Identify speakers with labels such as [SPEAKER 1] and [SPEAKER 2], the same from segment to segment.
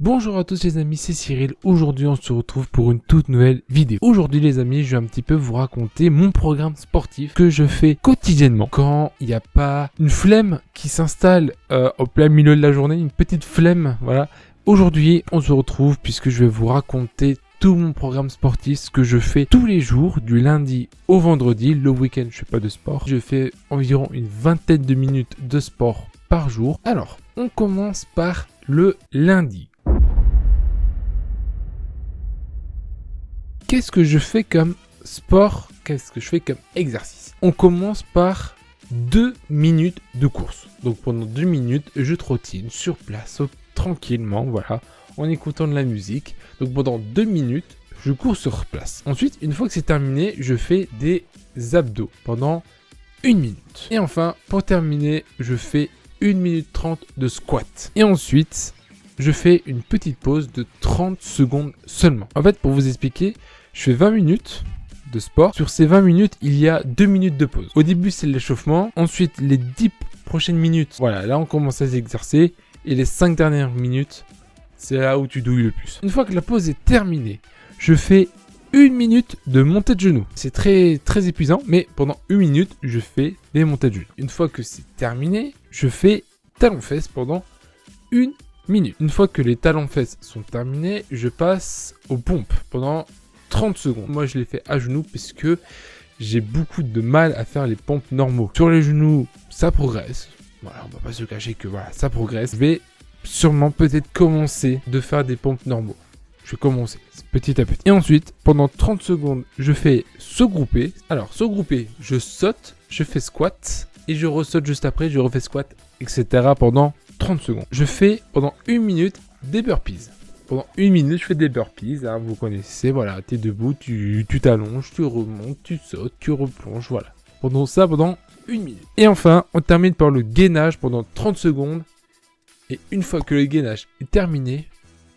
[SPEAKER 1] Bonjour à tous les amis, c'est Cyril. Aujourd'hui on se retrouve pour une toute nouvelle vidéo. Aujourd'hui les amis, je vais un petit peu vous raconter mon programme sportif que je fais quotidiennement. Quand il n'y a pas une flemme qui s'installe au plein milieu de la journée, une petite flemme, voilà. Aujourd'hui on se retrouve puisque je vais vous raconter tout mon programme sportif, ce que je fais tous les jours, du lundi au vendredi. Le week-end je fais pas de sport. Je fais environ une vingtaine de minutes de sport par jour. Alors, on commence par le lundi. Qu'est-ce que je fais comme sport? Qu'est-ce que je fais comme exercice? On commence par 2 minutes de course. Donc pendant 2 minutes, je trottine sur place, tranquillement, voilà, en écoutant de la musique. Donc pendant 2 minutes, je cours sur place. Ensuite, une fois que c'est terminé, je fais des abdos pendant 1 minute. Et enfin, pour terminer, je fais 1 minute 30 de squat. Et ensuite, je fais une petite pause de 30 secondes seulement. En fait, pour vous expliquer, je fais 20 minutes de sport. Sur ces 20 minutes, il y a 2 minutes de pause. Au début, c'est l'échauffement. Ensuite, les 10 prochaines minutes, voilà, là, on commence à s'exercer. Et les 5 dernières minutes, c'est là où tu douilles le plus. Une fois que la pause est terminée, je fais 1 minute de montée de genoux. C'est très épuisant, mais pendant 1 minute, je fais des montées de genoux. Une fois que c'est terminé, je fais talons-fesses pendant 1 minute. Une fois que les talons-fesses sont terminés, je passe aux pompes pendant 30 secondes. Moi, je les fais à genoux parce que j'ai beaucoup de mal à faire les pompes normaux. Sur les genoux, ça progresse. Voilà, on va pas se cacher que voilà, ça progresse. Je vais sûrement peut-être commencer de faire des pompes normaux. Je vais commencer petit à petit. Et ensuite, pendant 30 secondes, je fais saut groupé. Alors, saut groupé, je saute, je fais squat et je ressaute juste après, je refais squat, etc. pendant 30 secondes. Je fais pendant 1 minute des burpees. Pendant 1 minute, je fais des burpees, hein, vous connaissez, voilà, tu es debout, tu t'allonges, tu remontes, tu sautes, tu replonges, voilà. Pendant 1 minute. Et enfin, on termine par le gainage pendant 30 secondes. Et une fois que le gainage est terminé,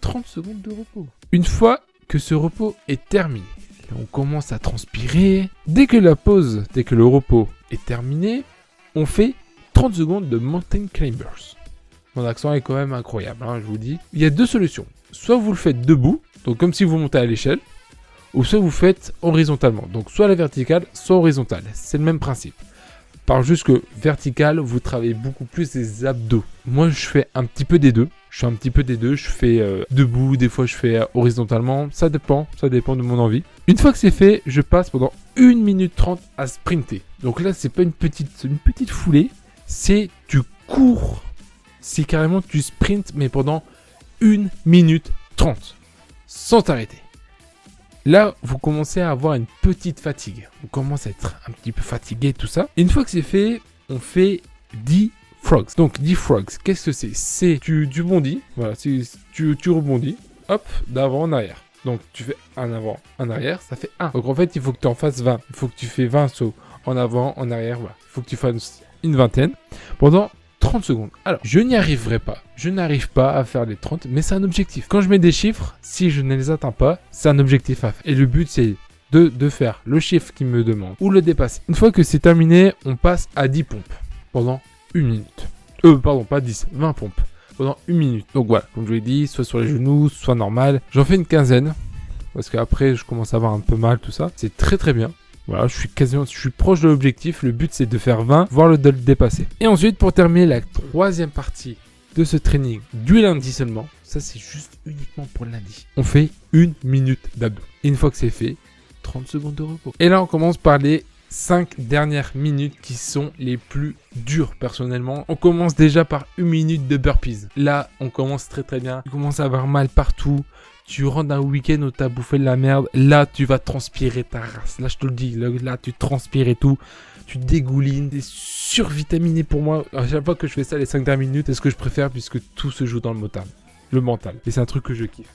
[SPEAKER 1] 30 secondes de repos. Une fois que ce repos est terminé, on commence à transpirer. Dès que le repos est terminé, on fait 30 secondes de mountain climbers. Mon accent est quand même incroyable, hein, je vous dis. Il y a 2 solutions. Soit vous le faites debout, donc comme si vous montez à l'échelle, ou soit vous faites horizontalement. Donc soit à la verticale, soit horizontale. C'est le même principe. Par juste que vertical, vous travaillez beaucoup plus les abdos. Moi, je fais un petit peu des deux. Je fais debout, des fois je fais horizontalement. Ça dépend de mon envie. Une fois que c'est fait, je passe pendant 1 minute 30 à sprinter. Donc là, c'est pas une petite foulée. C'est tu cours. C'est carrément tu sprints, mais pendant 1 minute 30. Sans t'arrêter. Là, vous commencez à avoir une petite fatigue. On commence à être un petit peu fatigué, tout ça. Et une fois que c'est fait, on fait 10 frogs. Donc 10 frogs, qu'est-ce que c'est? C'est tu bondis, voilà, tu rebondis, hop, d'avant en arrière. Donc tu fais un avant, un arrière, ça fait 1. Donc en fait, il faut que tu en fasses 20. Il faut que tu fais 20 sauts en avant, en arrière, voilà. Il faut que tu fasses une vingtaine pendant 30 secondes. Alors, je n'y arriverai pas. Je n'arrive pas à faire les 30, mais c'est un objectif. Quand je mets des chiffres, si je ne les atteins pas, c'est un objectif à faire. Et le but, c'est de faire le chiffre qu'il me demande ou le dépasser. Une fois que c'est terminé, on passe à 10 pompes pendant 1 minute. Pas 10, 20 pompes pendant 1 minute. Donc voilà, comme je l'ai dit, soit sur les genoux, soit normal. J'en fais une quinzaine parce qu'après, je commence à avoir un peu mal, tout ça. C'est très bien. Voilà, je suis proche de l'objectif. Le but, c'est de faire 20, voire de le dépasser. Et ensuite, pour terminer la 3e partie de ce training du lundi seulement, ça c'est juste uniquement pour le lundi, on fait 1 minute d'abdos. Et une fois que c'est fait, 30 secondes de repos. Et là, on commence par les 5 dernières minutes qui sont les plus dures personnellement. On commence déjà par 1 minute de burpees. Là, on commence très bien. Tu commences à avoir mal partout. Tu rentres d'un week-end où tu as bouffé de la merde. Là, tu vas transpirer ta race. Là, je te le dis. Là, tu transpires et tout. Tu dégoulines. T'es survitaminé pour moi. À chaque fois que je fais ça, les 5 dernières minutes, c'est ce que je préfère puisque tout se joue dans le mental. Et c'est un truc que je kiffe.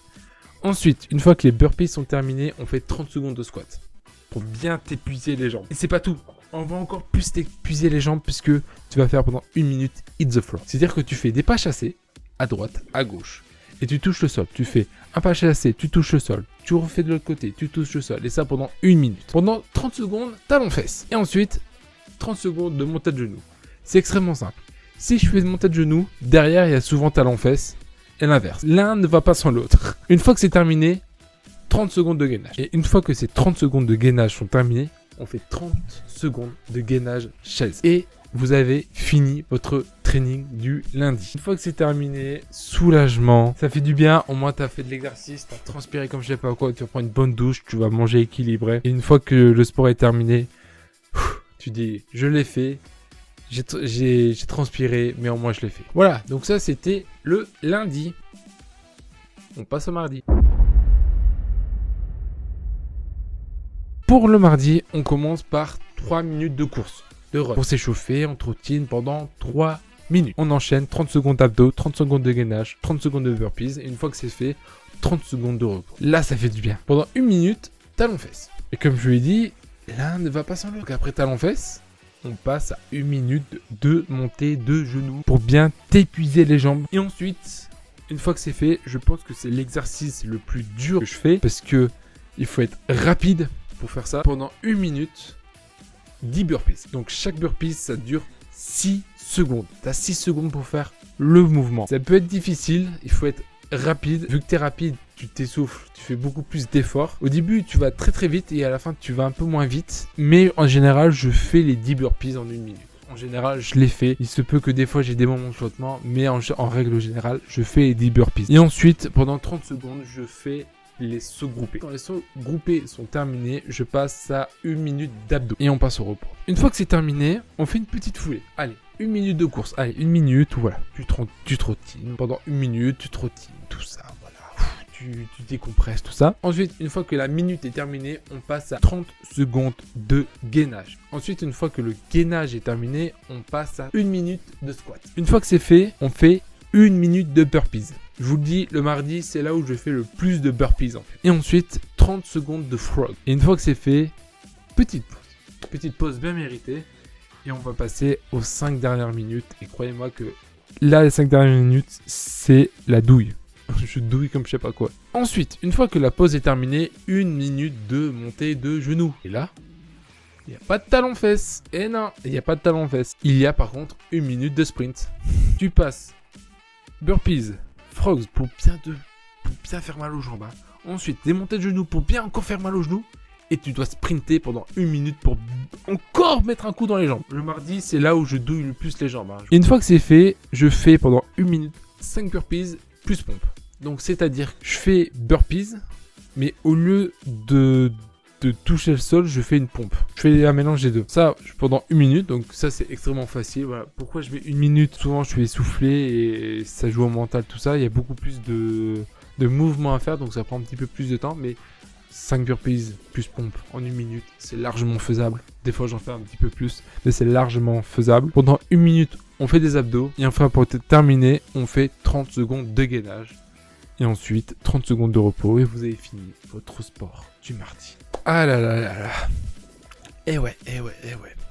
[SPEAKER 1] Ensuite, une fois que les burpees sont terminés, on fait 30 secondes de squat. Pour bien t'épuiser les jambes. Et c'est pas tout. On va encore plus t'épuiser les jambes puisque tu vas faire pendant 1 minute hit the floor. C'est-à-dire que tu fais des pas chassés à droite, à gauche. Et tu touches le sol. Tu fais un pas chassé, tu touches le sol. Tu refais de l'autre côté, tu touches le sol. Et ça pendant 1 minute. Pendant 30 secondes, talons-fesses. Et ensuite, 30 secondes de montée de genoux. C'est extrêmement simple. Si je fais de montée de genoux, derrière, il y a souvent talons-fesses. et l'inverse. L'un ne va pas sans l'autre. Une fois que c'est terminé, 30 secondes de gainage. Et une fois que ces 30 secondes de gainage sont terminées, on fait 30 secondes de gainage chaise. Et vous avez fini votre training du lundi. Une fois que c'est terminé, soulagement, ça fait du bien. Au moins, tu as fait de l'exercice, tu as transpiré comme je sais pas quoi, tu vas prendre une bonne douche, tu vas manger équilibré. Et une fois que le sport est terminé, tu dis, je l'ai fait, j'ai transpiré, mais au moins je l'ai fait. Voilà, donc ça c'était le lundi. On passe au mardi. Pour le mardi, on commence par 3 minutes de course, de run. Pour s'échauffer, on trottine pendant 3 minutes. On enchaîne 30 secondes d'abdos, 30 secondes de gainage, 30 secondes de burpees. Et une fois que c'est fait, 30 secondes de repos. Là, ça fait du bien. Pendant 1 minute, talons-fesses. Et comme je l'ai dit, l'un ne va pas sans l'autre. Après talons-fesses, on passe à 1 minute de montée de genoux pour bien t'épuiser les jambes. Et ensuite, une fois que c'est fait, je pense que c'est l'exercice le plus dur que je fais parce que il faut être rapide pour faire ça. Pendant 1 minute, 10 burpees. Donc chaque burpee, ça dure 6 secondes. Tu as 6 secondes pour faire le mouvement. Ça peut être difficile, il faut être rapide. Vu que tu es rapide, tu t'essouffles, tu fais beaucoup plus d'efforts. Au début, tu vas très très vite et à la fin, tu vas un peu moins vite. Mais en général, je fais les 10 burpees en 1 minute. En général, je les fais. Il se peut que des fois, j'ai des moments de flottement, mais en règle générale, je fais les 10 burpees. Et ensuite, pendant 30 secondes, je fais les sauts groupés. Quand les sauts groupés sont terminés, je passe à 1 minute d'abdos et on passe au repos. Une fois que c'est terminé, on fait une petite foulée. Allez, 1 minute de course. Allez, 1 minute, voilà. Tu trottines. Pendant 1 minute, tu trottines, tout ça, voilà. Tu décompresses, tout ça. Ensuite, une fois que la minute est terminée, on passe à 30 secondes de gainage. Ensuite, une fois que le gainage est terminé, on passe à 1 minute de squat. Une fois que c'est fait, on fait 1 minute de burpees. Je vous le dis, le mardi, c'est là où je fais le plus de burpees en fait. Et ensuite, 30 secondes de frog. Et une fois que c'est fait, petite pause. Petite pause bien méritée. Et on va passer aux 5 dernières minutes. Et croyez-moi que là, les 5 dernières minutes, c'est la douille. Je douille comme je sais pas quoi. Ensuite, une fois que la pause est terminée, 1 minute de montée de genoux. Et là, il n'y a pas de talons-fesses. Et non, il n'y a pas de talons-fesses. Il y a par contre 1 minute de sprint. Tu passes burpees, frogs pour bien faire mal aux jambes. Hein. Ensuite, des montées de genoux pour bien encore faire mal aux genoux. Et tu dois sprinter pendant 1 minute pour encore mettre un coup dans les jambes. Le mardi, c'est là où je douille le plus les jambes. Hein. Et une fois que c'est fait, je fais pendant 1 minute 5 burpees plus pompe. Donc, c'est-à-dire que je fais burpees, mais au lieu de toucher le sol, je fais une pompe. Je fais un mélange des deux. Ça, pendant 1 minute, donc ça, c'est extrêmement facile. Voilà. Pourquoi je mets 1 minute? Souvent, je suis essoufflé et ça joue au mental, tout ça. Il y a beaucoup plus de mouvements à faire, donc ça prend un petit peu plus de temps, mais 5 burpees plus pompe en 1 minute, c'est largement faisable. Des fois, j'en fais un petit peu plus, mais c'est largement faisable. Pendant 1 minute, on fait des abdos. Et enfin, pour terminer, on fait 30 secondes de gainage. Et ensuite, 30 secondes de repos. Et vous avez fini votre sport du mardi. Ah là là là là. Eh ouais.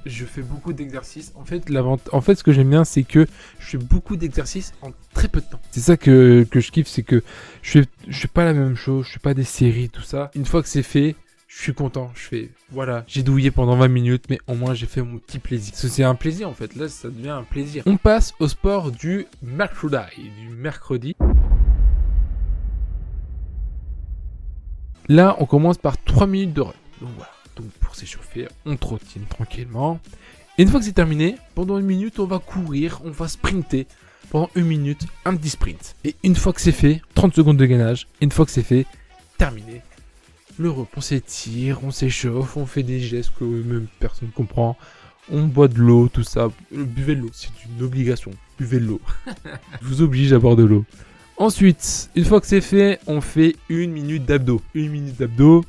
[SPEAKER 1] Je fais beaucoup d'exercices. En fait, ce que j'aime bien, c'est que je fais beaucoup d'exercices en très peu de temps. C'est ça que je kiffe, c'est que je fais pas la même chose, je fais pas des séries, tout ça. Une fois que c'est fait, je suis content. Je fais, voilà, j'ai douillé pendant 20 minutes, mais au moins j'ai fait mon petit plaisir. Parce que c'est un plaisir en fait, là ça devient un plaisir. On passe au sport du mercredi. Là, on commence par 3 minutes de run. Donc voilà. Donc pour s'échauffer, on trottine tranquillement. Et une fois que c'est terminé, pendant 1 minute, on va courir, on va sprinter. Pendant 1 minute, un petit sprint. Et une fois que c'est fait, 30 secondes de gainage. Et une fois que c'est fait, terminé. Le repos, on s'étire, on s'échauffe, on fait des gestes que même personne ne comprend. On boit de l'eau, tout ça. Buvez de l'eau, c'est une obligation. Buvez de l'eau. Je vous oblige à boire de l'eau. Ensuite, une fois que c'est fait, on fait 1 minute d'abdos. 1 minute d'abdos.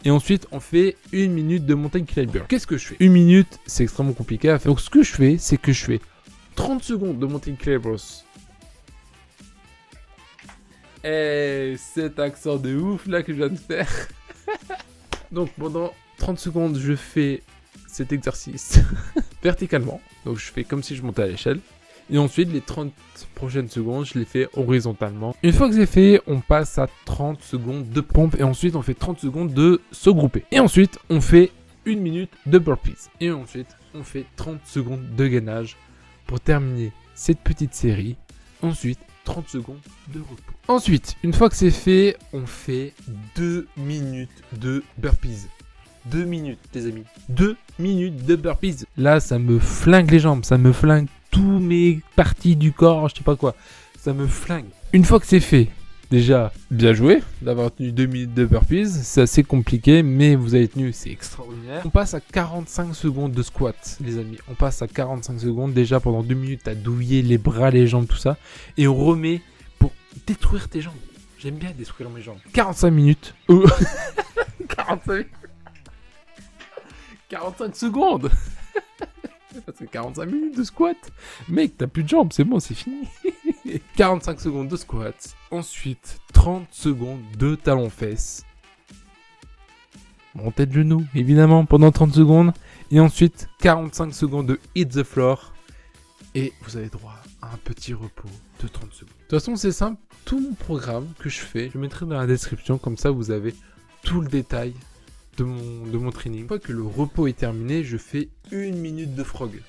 [SPEAKER 1] Et ensuite, on fait 1 minute de mountain climber. Qu'est-ce que je fais? 1 minute, c'est extrêmement compliqué à faire. Donc, ce que je fais, c'est que je fais 30 secondes de mountain climbers. Et cet accent de ouf là que je viens de faire. Donc, pendant 30 secondes, je fais cet exercice verticalement. Donc, je fais comme si je montais à l'échelle. Et ensuite, les 30 prochaines secondes, je les fais horizontalement. Une fois que c'est fait, on passe à 30 secondes de pompe. Et ensuite, on fait 30 secondes de saut groupé. Et ensuite, on fait 1 minute de burpees. Et ensuite, on fait 30 secondes de gainage pour terminer cette petite série. Ensuite, 30 secondes de repos. Ensuite, une fois que c'est fait, on fait 2 minutes de burpees. 2 minutes, les amis. 2 minutes de burpees. Là, ça me flingue les jambes, ça me flingue tous mes parties du corps, je sais pas quoi. Ça me flingue. Une fois que c'est fait, déjà, bien joué d'avoir tenu 2 minutes de burpees. C'est assez compliqué, mais vous avez tenu, c'est extraordinaire. On passe à 45 secondes de squat, les amis. On passe à 45 secondes déjà pendant 2 minutes à douiller les bras, les jambes, tout ça. Et on remet pour détruire tes jambes. J'aime bien détruire mes jambes. 45 minutes. 45 45 secondes. Parce que 45 minutes de squat. Mec, t'as plus de jambes, c'est bon, c'est fini. 45 secondes de squat. Ensuite, 30 secondes de talons-fesses. Montée de genoux, évidemment, pendant 30 secondes. Et ensuite, 45 secondes de hit the floor. Et vous avez droit à un petit repos de 30 secondes. De toute façon, c'est simple. Tout mon programme que je fais, je le mettrai dans la description. Comme ça, vous avez tout le détail de mon training. Une fois que le repos est terminé, je fais 1 minute de frog.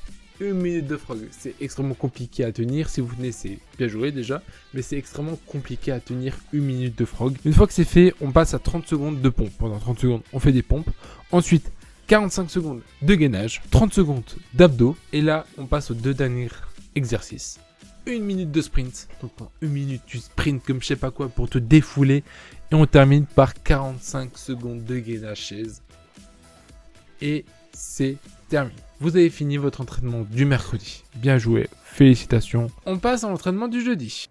[SPEAKER 1] 1 minute de frog. C'est extrêmement compliqué à tenir. Si vous tenez, c'est bien joué déjà. Mais c'est extrêmement compliqué à tenir 1 minute de frog. Une fois que c'est fait, on passe à 30 secondes de pompe. Pendant 30 secondes, on fait des pompes. Ensuite, 45 secondes de gainage. 30 secondes d'abdos. Et là, on passe aux 2 derniers exercices. 1 minute de sprint. Donc pendant 1 minute, tu sprints comme je sais pas quoi pour te défouler. Et on termine par 45 secondes de gainage chaise. Et c'est terminé. Vous avez fini votre entraînement du mercredi. Bien joué, félicitations. On passe à l'entraînement du jeudi.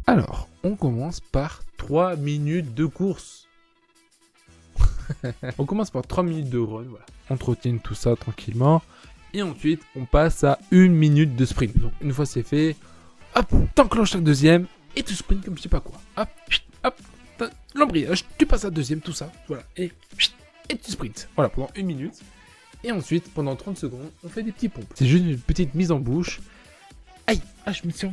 [SPEAKER 1] Alors, on commence par 3 minutes de course. On commence par 3 minutes de run, voilà. On trottine tout ça tranquillement. Et ensuite, on passe à 1 minute de sprint. Donc, une fois c'est fait, hop, t'enclenches la deuxième et tu sprints comme je sais pas quoi. Hop, hop, l'embrayage, tu passes à la deuxième, tout ça, voilà. Et tu sprints. Voilà, pendant 1 minute. Et ensuite, pendant 30 secondes, on fait des petits pompes. C'est juste une petite mise en bouche. Aïe, je me sens.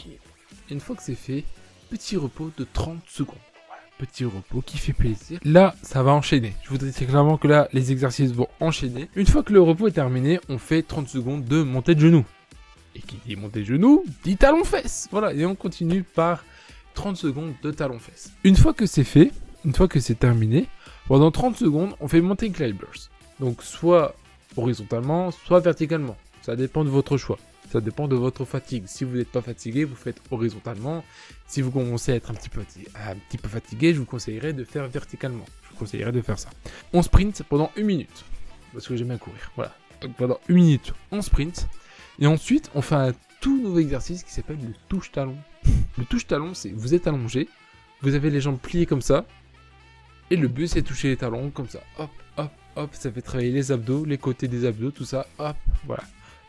[SPEAKER 1] Et une fois que c'est fait, petit repos de 30 secondes. Petit repos qui fait plaisir. Là, ça va enchaîner. Je vous dis très clairement que là, les exercices vont enchaîner. Une fois que le repos est terminé, on fait 30 secondes de montée de genoux. Et qui dit montée de genoux, dit talons-fesses. Voilà, et on continue par 30 secondes de talons-fesses. Une fois que c'est fait, une fois que c'est terminé, pendant 30 secondes, on fait mountain climbers. Donc soit horizontalement, soit verticalement. Ça dépend de votre choix. Ça dépend de votre fatigue. Si vous n'êtes pas fatigué, vous faites horizontalement. Si vous commencez à être un petit peu fatigué, je vous conseillerais de faire verticalement. Je vous conseillerais de faire ça. On sprint pendant 1 minute. Parce que j'aime bien courir. Voilà. Donc pendant 1 minute, on sprint. Et ensuite, on fait un tout nouveau exercice qui s'appelle le touche-talon. Le touche-talon, c'est vous êtes allongé, vous avez les jambes pliées comme ça. Et le but, c'est de toucher les talons comme ça. Hop, hop, hop. Ça fait travailler les abdos, les côtés des abdos, tout ça. Hop, voilà.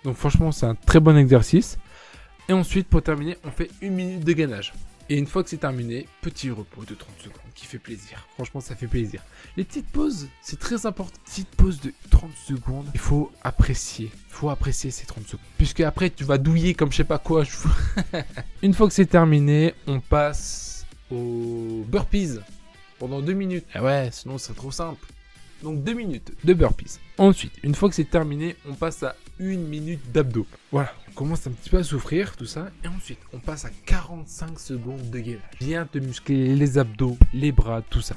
[SPEAKER 1] Donc franchement, c'est un très bon exercice. Et ensuite, pour terminer, on fait 1 minute de gainage. Et une fois que c'est terminé, petit repos de 30 secondes qui fait plaisir. Franchement, ça fait plaisir. Les petites pauses, c'est très important. Petite pause de 30 secondes, il faut apprécier. Il faut apprécier ces 30 secondes. Puisque après, tu vas douiller comme je sais pas quoi. Une fois que c'est terminé, on passe aux burpees pendant 2 minutes. Ah ouais, sinon c'est trop simple. Donc 2 minutes de burpees. Ensuite, une fois que c'est terminé, on passe à 1 minute d'abdos. Voilà, on commence un petit peu à souffrir, tout ça. Et ensuite, on passe à 45 secondes de gainage. Bien te muscler les abdos, les bras, tout ça.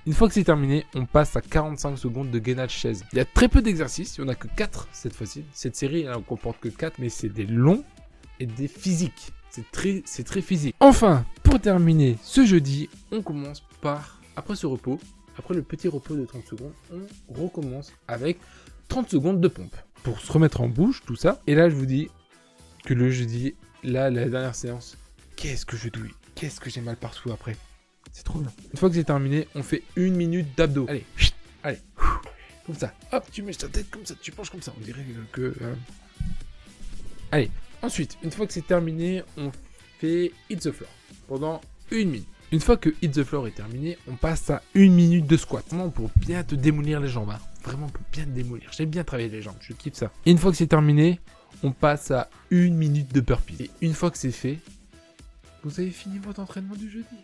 [SPEAKER 1] Une fois que c'est terminé, on passe à 45 secondes de gainage chaise. Il y a très peu d'exercices, il n'y en a que 4 cette fois-ci. Cette série, elle ne comporte que 4, mais c'est des longs et des physiques. C'est très physique. Enfin, pour terminer ce jeudi, on commence par, après ce repos, après le petit repos de 30 secondes, on recommence avec 30 secondes de pompe pour se remettre en bouche, tout ça. Et là, je vous dis que le jeudi, là, la dernière séance, qu'est-ce que je douille, qu'est-ce que j'ai mal partout après. C'est trop bien. Une fois que c'est terminé, on fait 1 minute d'abdos. Allez, allez, comme ça. Hop, tu mets ta tête comme ça, tu penches comme ça. On dirait que... Allez, ensuite, une fois que c'est terminé, on fait hit the floor pendant 1 minute. Une fois que hit the floor est terminé, on passe à 1 minute de squat. Vraiment pour bien te démolir les jambes. Hein. Vraiment pour bien te démolir. J'aime bien travailler les jambes, je kiffe ça. Et une fois que c'est terminé, on passe à 1 minute de burpees. Et une fois que c'est fait, vous avez fini votre entraînement du jeudi.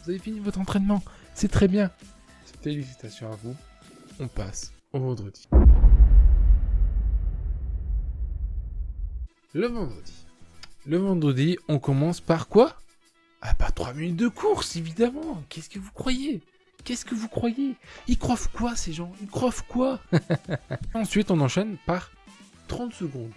[SPEAKER 1] Vous avez fini votre entraînement. C'est très bien. Félicitations à vous. On passe au vendredi. Le vendredi. Le vendredi, on commence par quoi? Ah, par 3 minutes de course, évidemment. Qu'est-ce que vous croyez? Qu'est-ce que vous croyez? Ils croient quoi, ces gens? Ils croient quoi? Ensuite, on enchaîne par 30 secondes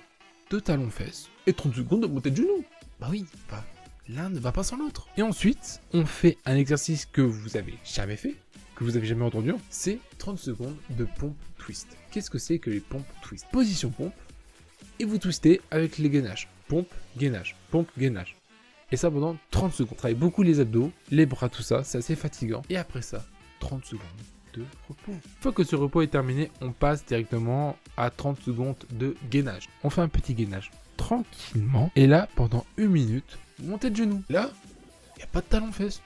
[SPEAKER 1] de talons-fesses et 30 secondes de montée de genoux. Bah oui, bah, l'un ne va pas sans l'autre. Et ensuite, on fait un exercice que vous avez jamais fait, que vous avez jamais entendu, c'est 30 secondes de pompe twist. Qu'est-ce que c'est que les pompes twist? Position pompe, et vous twistez avec les gainages. Pompe, gainage, pompe, gainage. Et ça pendant 30 secondes. On travaille beaucoup les abdos, les bras, tout ça, c'est assez fatigant. Et après ça, 30 secondes de repos. Une fois que ce repos est terminé, on passe directement à 30 secondes de gainage. On fait un petit gainage tranquillement. Et là, pendant 1 minute, montée de genoux. Là, il n'y a pas de talons-fesses.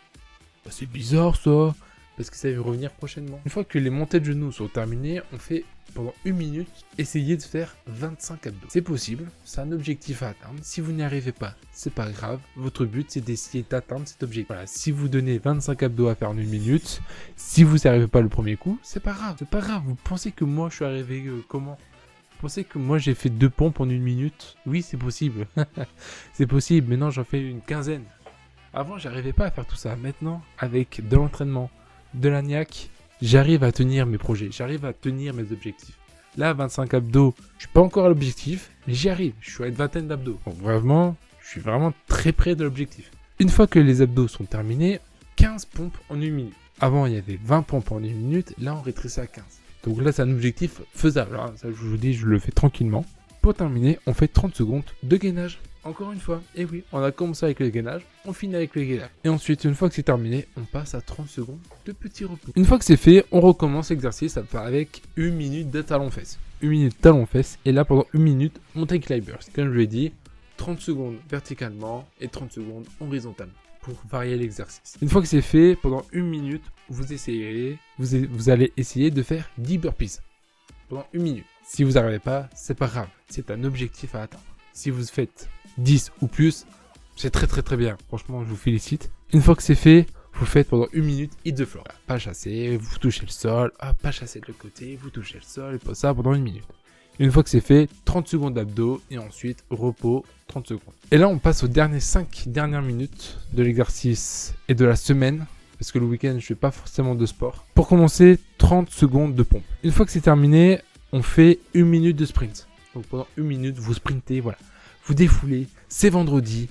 [SPEAKER 1] Bah, c'est bizarre ça, parce que ça va revenir prochainement. Une fois que les montées de genoux sont terminées, on fait pendant 1 minute, essayez de faire 25 abdos. C'est possible, c'est un objectif à atteindre. Si vous n'y arrivez pas, c'est pas grave. Votre but, c'est d'essayer d'atteindre cet objectif. Voilà, si vous donnez 25 abdos à faire en 1 minute, si vous n'y arrivez pas le premier coup, c'est pas grave. C'est pas grave. Vous pensez que moi, je suis arrivé comment? Vous pensez que moi, j'ai fait 2 pompes en 1 minute? Oui, c'est possible. C'est possible. Maintenant, j'en fais une quinzaine. Avant, j'arrivais pas à faire tout ça. Maintenant, avec de l'entraînement, de la niaque, j'arrive à tenir mes projets, j'arrive à tenir mes objectifs. Là, 25 abdos, je suis pas encore à l'objectif, mais j'y arrive. Je suis à une vingtaine d'abdos. Donc vraiment, je suis vraiment très près de l'objectif. Une fois que les abdos sont terminés, 15 pompes en 1 minute. Avant, il y avait 20 pompes en 1 minute, là, on rétrécit à 15. Donc là, c'est un objectif faisable. Hein. Ça, je vous dis, je le fais tranquillement. Pour terminer, on fait 30 secondes de gainage. Encore une fois, et oui, on a commencé avec le gainage, on finit avec le gainage. Et ensuite, une fois que c'est terminé, on passe à 30 secondes de petit repos. Une fois que c'est fait, on recommence l'exercice avec 1 minute de talons-fesses. 1 minute de talons-fesses, et là pendant 1 minute, mountain climbers. Comme je l'ai dit, 30 secondes verticalement et 30 secondes horizontalement pour varier l'exercice. Une fois que c'est fait, pendant 1 minute, vous allez essayer de faire 10 burpees pendant 1 minute. Si vous n'arrivez pas, c'est pas grave, c'est un objectif à atteindre. Si vous faites 10 ou plus, c'est très bien. Franchement, je vous félicite. Une fois que c'est fait, vous faites pendant 1 minute hit the floor. Pas chasser, vous touchez le sol. Pas chasser de l'autre côté, vous touchez le sol. Et pas ça pendant 1 minute. Une fois que c'est fait, 30 secondes d'abdos et ensuite repos 30 secondes. Et là, on passe aux 5 dernières minutes de l'exercice et de la semaine. Parce que le week-end, je fais pas forcément de sport. Pour commencer, 30 secondes de pompe. Une fois que c'est terminé, on fait 1 minute de sprint. Donc pendant 1 minute, vous sprintez, voilà. Vous défoulez, c'est vendredi,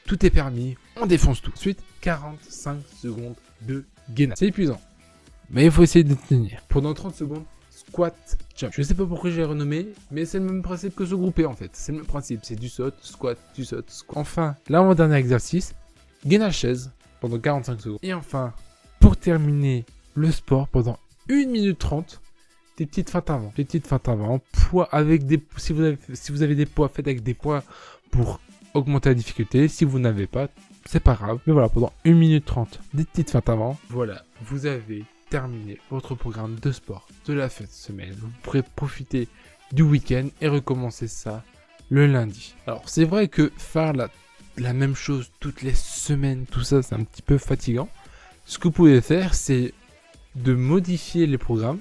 [SPEAKER 1] tout est permis, on défonce tout. Ensuite, 45 secondes de gainage. C'est épuisant, mais il faut essayer de tenir. Pendant 30 secondes, squat, jump. Je sais pas pourquoi j'ai renommé, mais c'est le même principe que se grouper en fait. C'est le même principe, c'est du saut, squat, du saut, squat. Enfin, l'avant-dernier exercice, gainage chaise pendant 45 secondes. Et enfin, pour terminer le sport pendant 1 minute 30, des petites feintes avant, poids avec des, si vous avez des poids, faites avec des poids pour augmenter la difficulté. Si vous n'avez pas, c'est pas grave. Mais voilà, pendant 1 minute 30, des petites feintes avant. Voilà, vous avez terminé votre programme de sport de la fin de semaine. Vous pourrez profiter du week-end et recommencer ça le lundi. Alors, c'est vrai que faire la même chose toutes les semaines, tout ça, c'est un petit peu fatigant. Ce que vous pouvez faire, c'est de modifier les programmes.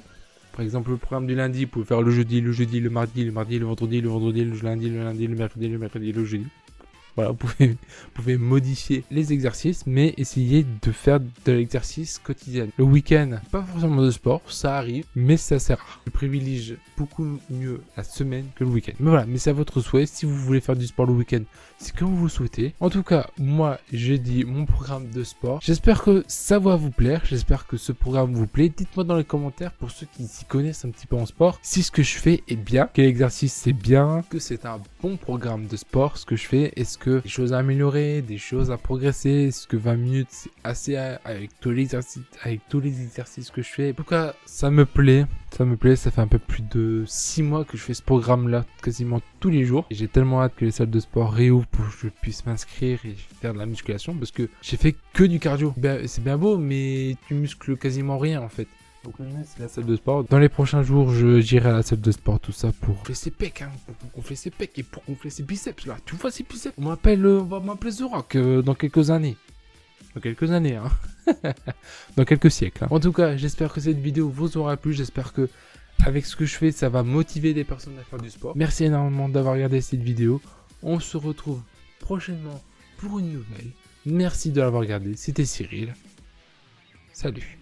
[SPEAKER 1] Par exemple, le programme du lundi, vous pouvez faire le jeudi, le mardi, le vendredi, le lundi, le mercredi, le jeudi. Voilà, vous pouvez modifier les exercices, mais essayez de faire de l'exercice quotidien. Le week-end, pas forcément de sport, ça arrive, mais c'est assez rare. Je privilégie beaucoup mieux la semaine que le week-end. Mais voilà, mais c'est à votre souhait. Si vous voulez faire du sport le week-end, c'est comme vous le souhaitez. En tout cas, moi, j'ai dit mon programme de sport. J'espère que ça va vous plaire. J'espère que ce programme vous plaît. Dites-moi dans les commentaires, pour ceux qui s'y connaissent un petit peu en sport, si ce que je fais est bien, quel exercice c'est bien, que c'est un bon programme de sport, ce que je fais. Est-ce que des choses à améliorer, des choses à progresser, est-ce que 20 minutes c'est assez avec tous les exercices que je fais. En tout cas, ça me plaît, ça fait un peu plus de 6 mois que je fais ce programme-là quasiment tous les jours. Et j'ai tellement hâte que les salles de sport réouvrent pour que je puisse m'inscrire et faire de la musculation parce que j'ai fait que du cardio. C'est bien beau, mais tu muscles quasiment rien en fait. Donc là, c'est la salle de sport. Dans les prochains jours, j'irai à la salle de sport, tout ça pour gonfler ses pecs, pour gonfler ses pecs et pour gonfler ses biceps là. Tu vois ses biceps? On va m'appeler The Rock dans quelques années. Dans quelques années, hein. Dans quelques siècles. Hein. En tout cas, j'espère que cette vidéo vous aura plu. J'espère que avec ce que je fais, ça va motiver des personnes à faire du sport. Merci énormément d'avoir regardé cette vidéo. On se retrouve prochainement pour une nouvelle. Merci de l'avoir regardé, c'était Cyril. Salut.